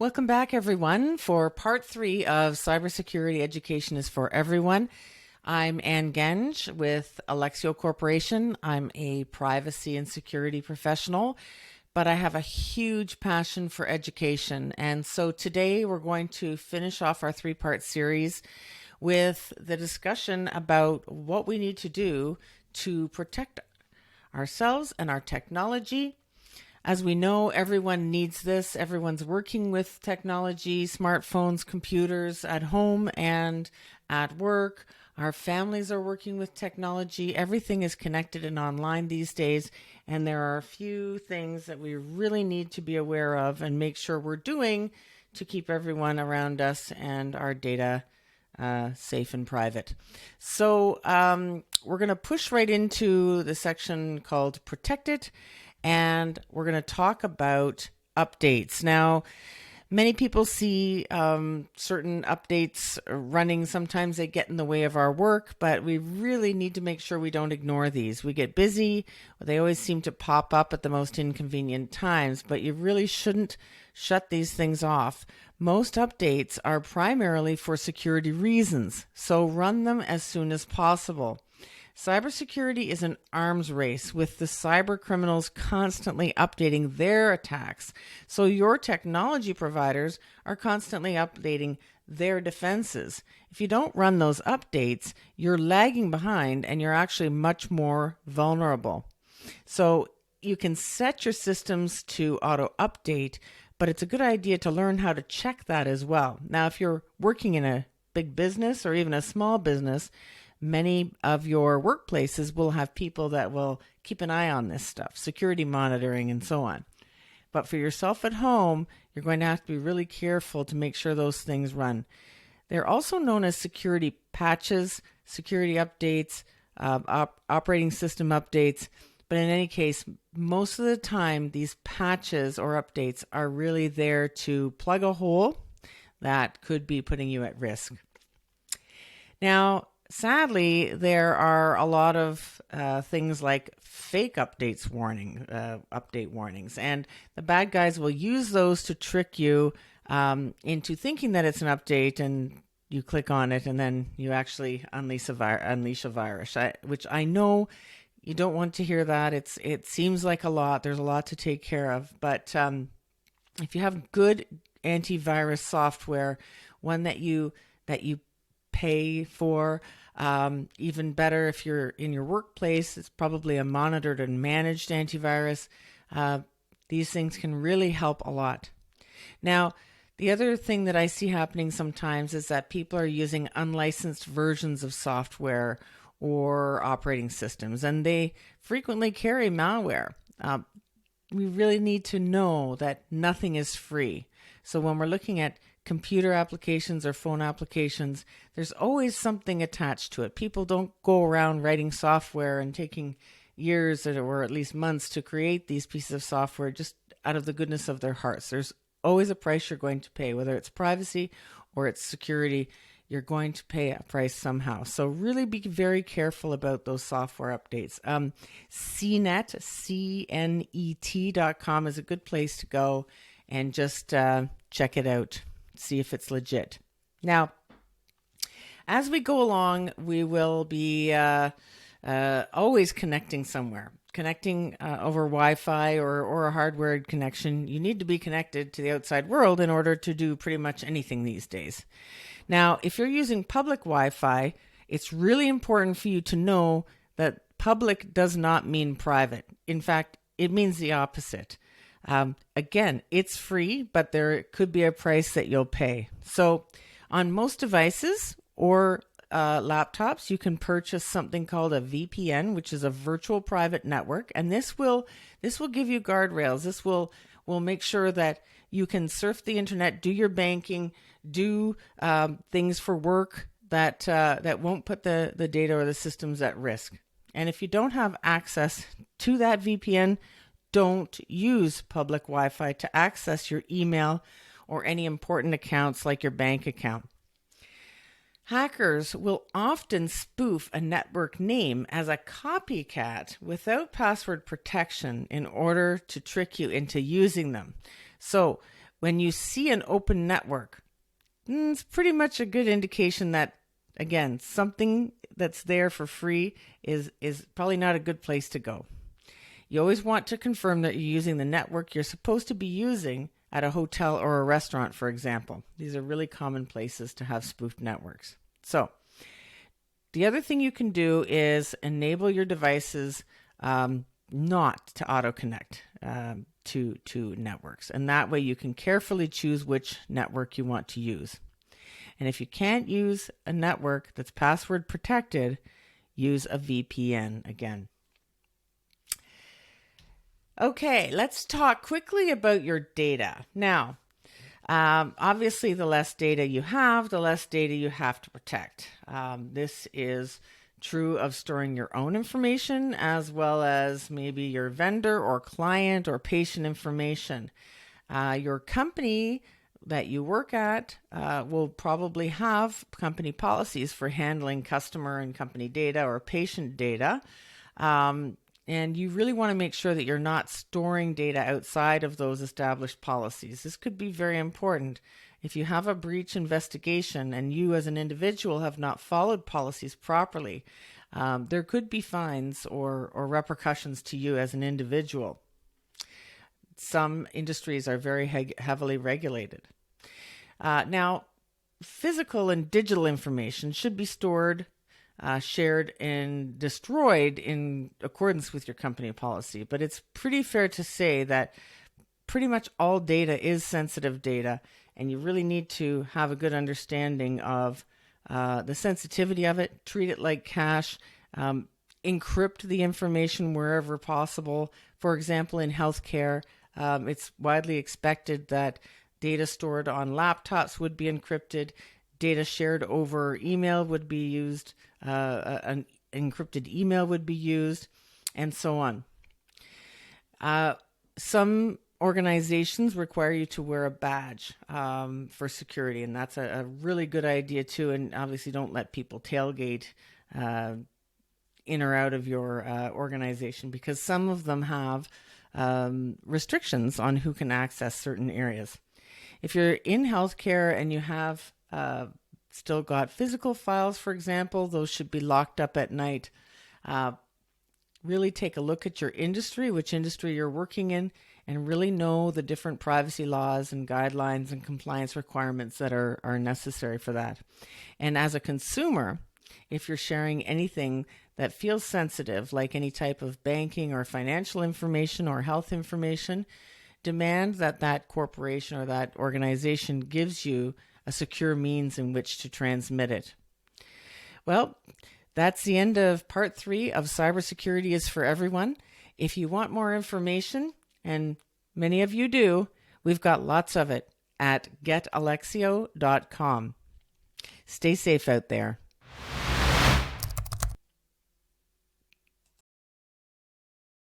Welcome back, everyone, for part 3 of Cybersecurity Education is for Everyone. I'm Ann Genge with Alexio Corporation. I'm a privacy and security professional, but I have a huge passion for education. And so today we're going to finish off our 3-part series with the discussion about what we need to do to protect ourselves and our technology. As we know, everyone needs this. Everyone's working with technology, smartphones, computers at home and at work. Our families are working with technology. Everything is connected and online these days. And there are a few things that we really need to be aware of and make sure we're doing to keep everyone around us and our data safe and private. So we're going to push right into the section called Protect It. And we're going to talk about updates. Now, many people see certain updates running. Sometimes they get in the way of our work, but we really need to make sure we don't ignore these. We get busy. They always seem to pop up at the most inconvenient times, but you really shouldn't shut these things off. Most updates are primarily for security reasons, so run them as soon as possible. Cybersecurity is an arms race with the cyber criminals constantly updating their attacks. So your technology providers are constantly updating their defenses. If you don't run those updates, you're lagging behind and you're actually much more vulnerable. So you can set your systems to auto update, but it's a good idea to learn how to check that as well. Now, if you're working in a big business or even a small business, many of your workplaces will have people that will keep an eye on this stuff, security monitoring and so on. But for yourself at home, you're going to have to be really careful to make sure those things run. They're also known as security patches, security updates, operating system updates. But in any case, most of the time, these patches or updates are really there to plug a hole that could be putting you at risk. Now, sadly, there are a lot of things like fake update warnings, and the bad guys will use those to trick you into thinking that it's an update, and you click on it, and then you actually unleash a virus, which I know you don't want to hear that. It seems like a lot. There's a lot to take care of, but if you have good antivirus software, one that you pay for. Even better if you're in your workplace, it's probably a monitored and managed antivirus. These things can really help a lot. Now, the other thing that I see happening sometimes is that people are using unlicensed versions of software or operating systems, and they frequently carry malware. We really need to know that nothing is free. So when we're looking at computer applications or phone applications, there's always something attached to it. People don't go around writing software and taking years or at least months to create these pieces of software just out of the goodness of their hearts. There's always a price you're going to pay, whether it's privacy or it's security. You're going to pay a price somehow. So really be very careful about those software updates. CNET, CNET.com is a good place to go and just check it out. See if it's legit. Now, as we go along, we will be always connecting somewhere. Connecting over Wi-Fi or a hardwired connection. You need to be connected to the outside world in order to do pretty much anything these days. Now, if you're using public Wi-Fi, it's really important for you to know that public does not mean private. In fact, it means the opposite. Again, it's free, but there could be a price that you'll pay. So on most devices or laptops, you can purchase something called a VPN, which is a virtual private network. And this will give you guardrails. This will make sure that you can surf the internet, do your banking, do things for work that won't put the data or the systems at risk. And if you don't have access to that VPN, don't use public Wi-Fi to access your email or any important accounts like your bank account. Hackers will often spoof a network name as a copycat without password protection in order to trick you into using them. So When you see an open network, it's pretty much a good indication that, again, something that's there for free is probably not a good place to go. You always want to confirm that you're using the network you're supposed to be using at a hotel or a restaurant, for example. These are really common places to have spoofed networks. So the other thing you can do is enable your devices not to auto-connect to networks. And that way you can carefully choose which network you want to use. And if you can't use a network that's password protected, use a VPN again. Okay, let's talk quickly about your data. Now, obviously, the less data you have, the less data you have to protect. This is true of storing your own information as well as maybe your vendor or client or patient information. Your company that you work at will probably have company policies for handling customer and company data or patient data. And you really want to make sure that you're not storing data outside of those established policies. This could be very important. If you have a breach investigation and you as an individual have not followed policies properly, there could be fines or repercussions to you as an individual. Some industries are very heavily regulated. Now, physical and digital information should be stored, shared, and destroyed in accordance with your company policy. But it's pretty fair to say that pretty much all data is sensitive data, and you really need to have a good understanding of the sensitivity of it, treat it like cash, encrypt the information wherever possible. For example, in healthcare, it's widely expected that data stored on laptops would be encrypted, data shared over email would be used, an encrypted email would be used, and so on. Some organizations require you to wear a badge for security, and that's a really good idea too. And obviously don't let people tailgate in or out of your organization, because some of them have restrictions on who can access certain areas. If you're in healthcare and you have still got physical files, for example, those should be locked up at night. Really take a look at your industry, which industry you're working in, and really know the different privacy laws and guidelines and compliance requirements that are necessary for that. And as a consumer, if you're sharing anything that feels sensitive, like any type of banking or financial information or health information, demand that that corporation or that organization gives you a secure means in which to transmit it. Well, that's the end of part 3 of Cybersecurity is for Everyone. If you want more information, and many of you do, we've got lots of it at getalexio.com. Stay safe out there.